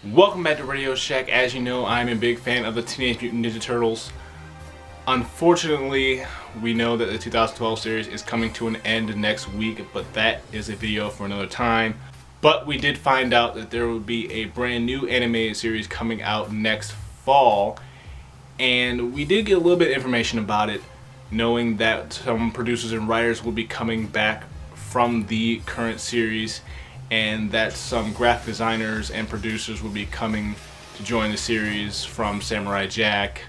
Welcome back to Radio Shack. As you know, I'm a big fan of the Teenage Mutant Ninja Turtles. Unfortunately, we know that the 2012 series is coming to an end next week, but that is a video for another time. But we did find out that there will be a brand new animated series coming out next fall, and we did get a little bit of information about it, knowing that some producers and writers will be coming back from the current series, and that some graphic designers and producers will be coming to join the series from Samurai Jack,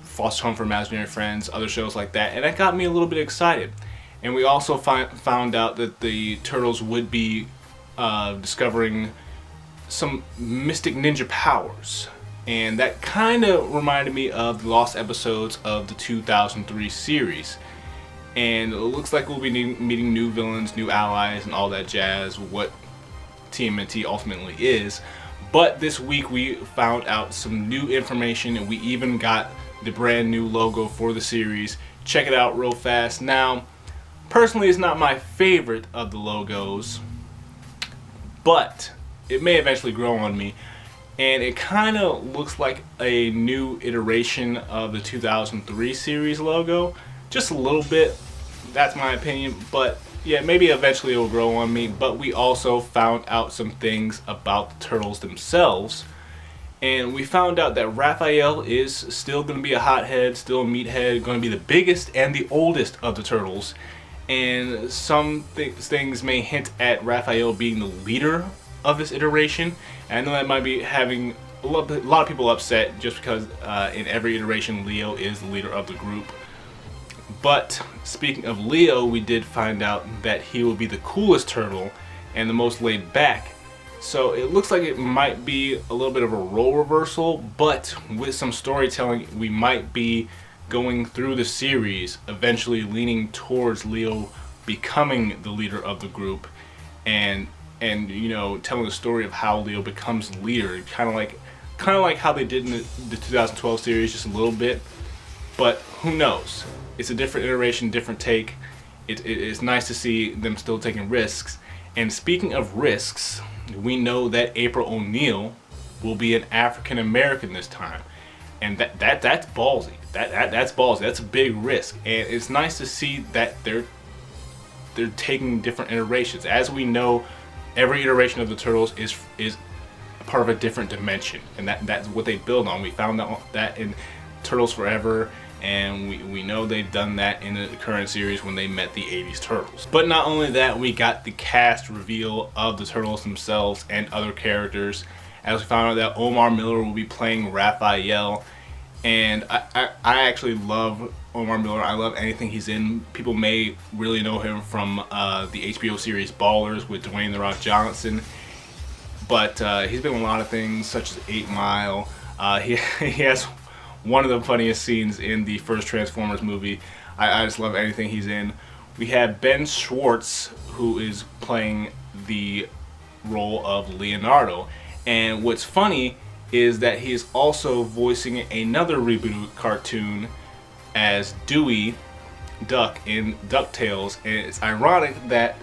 Foster Home for Imaginary Friends, other shows like that, and that got me a little bit excited. And we also found out that the Turtles would be discovering some mystic ninja powers, and that kind of reminded me of the lost episodes of the 2003 series. And it looks like we'll be meeting new villains, new allies, and all that jazz, what TMNT ultimately is. But this week we found out some new information, and we even got the brand new logo for the series. Check it out real fast. Now, personally, it's not my favorite of the logos, but it may eventually grow on me. And it kind of looks like a new iteration of the 2003 series logo. Just a little bit, that's my opinion, but yeah, maybe eventually it will grow on me. But we also found out some things about the Turtles themselves, and we found out that Raphael is still going to be a hothead, still a meathead, going to be the biggest and the oldest of the Turtles, and some things may hint at Raphael being the leader of this iteration. And I know that might be having a lot of people upset, just because in every iteration Leo is the leader of the group. But speaking of Leo, we did find out that he will be the coolest turtle and the most laid back. So it looks like it might be a little bit of a role reversal, but with some storytelling, we might be going through the series eventually leaning towards Leo becoming the leader of the group, and you know, telling the story of how Leo becomes leader, kind of like how they did in the 2012 series, just a little bit. But who knows? It's a different iteration, different take. It's nice to see them still taking risks. And speaking of risks, we know that April O'Neil will be an African American this time, and that's ballsy. That's ballsy. That's a big risk, and it's nice to see that they're taking different iterations. As we know, every iteration of the Turtles is part of a different dimension, and that's what they build on. We found out that in Turtles Forever, and we know they've done that in the current series when they met the 80s Turtles. But not only that, we got the cast reveal of the Turtles themselves and other characters, as we found out that Omar Miller will be playing Raphael. And I actually love Omar Miller. I love anything he's in. People may really know him from the HBO series Ballers with Dwayne "The Rock" Johnson, but he's been in a lot of things such as 8 Mile. He has one of the funniest scenes in the first Transformers movie. I just love anything he's in. We have Ben Schwartz, who is playing the role of Leonardo. And what's funny is that he is also voicing another rebooted cartoon as Dewey Duck in DuckTales. And it's ironic that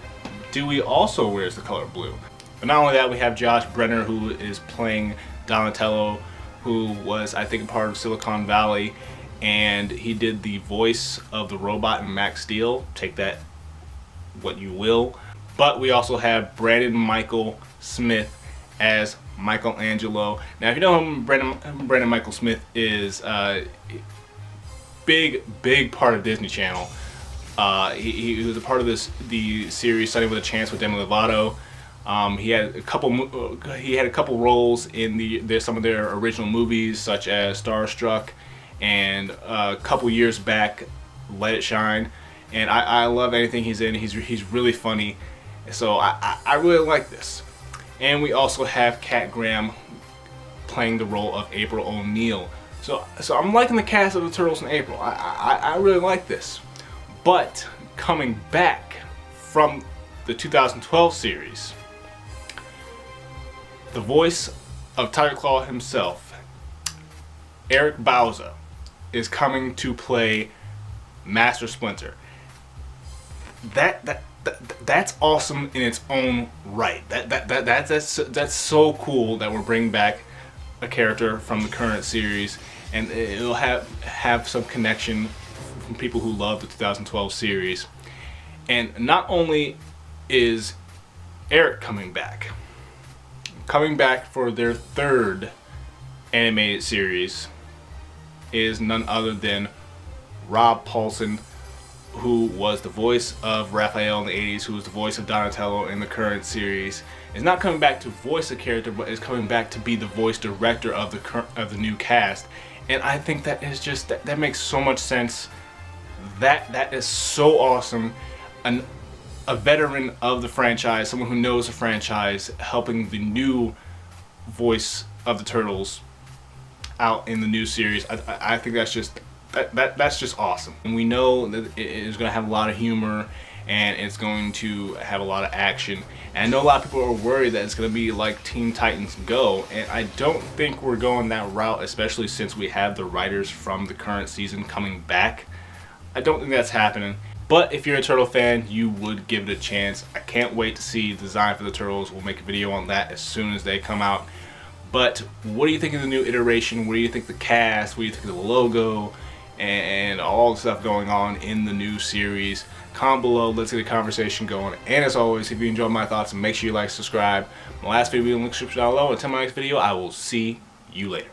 Dewey also wears the color blue. But not only that, we have Josh Brenner, who is playing Donatello, who was, I think, a part of Silicon Valley, and he did the voice of the robot in Max Steel. Take that what you will. But we also have Brandon Michael Smith as Michelangelo. Now, if you know who Brandon Michael Smith is, big part of Disney Channel. He was a part of the series Sunny with a Chance with Demi Lovato. He had a couple roles in some of their original movies, such as Starstruck, and a couple years back, Let It Shine. And I love anything he's in. He's really funny, so I really like this. And we also have Kat Graham playing the role of April O'Neil. So I'm liking the cast of the Turtles in April. I really like this. But coming back from the 2012 series, the voice of Tiger Claw himself, Eric Bauza, is coming to play Master Splinter. that's awesome in its own right. That's so cool that we're bringing back a character from the current series, and it'll have some connection from people who love the 2012 series. And not only is Eric coming back for their third animated series is none other than Rob Paulsen, who was the voice of Raphael in the 80s, who was the voice of Donatello in the current series, is not coming back to voice a character, but is coming back to be the voice director of the new cast. And I think that is just that makes so much sense. That is so awesome. A veteran of the franchise, someone who knows the franchise, helping the new voice of the Turtles out in the new series. I think that's just that's just awesome. And we know that it is going to have a lot of humor and it's going to have a lot of action. And I know a lot of people are worried that it's going to be like Teen Titans Go, and I don't think we're going that route, especially since we have the writers from the current season coming back. I don't think that's happening. But if you're a Turtle fan, you would give it a chance. I can't wait to see the design for the Turtles. We'll make a video on that as soon as they come out. But what do you think of the new iteration? What do you think of the cast? What do you think of the logo? And all the stuff going on in the new series? Comment below. Let's get a conversation going. And as always, if you enjoyed my thoughts, make sure you like, subscribe. My last video will be in the description down below. Until my next video, I will see you later.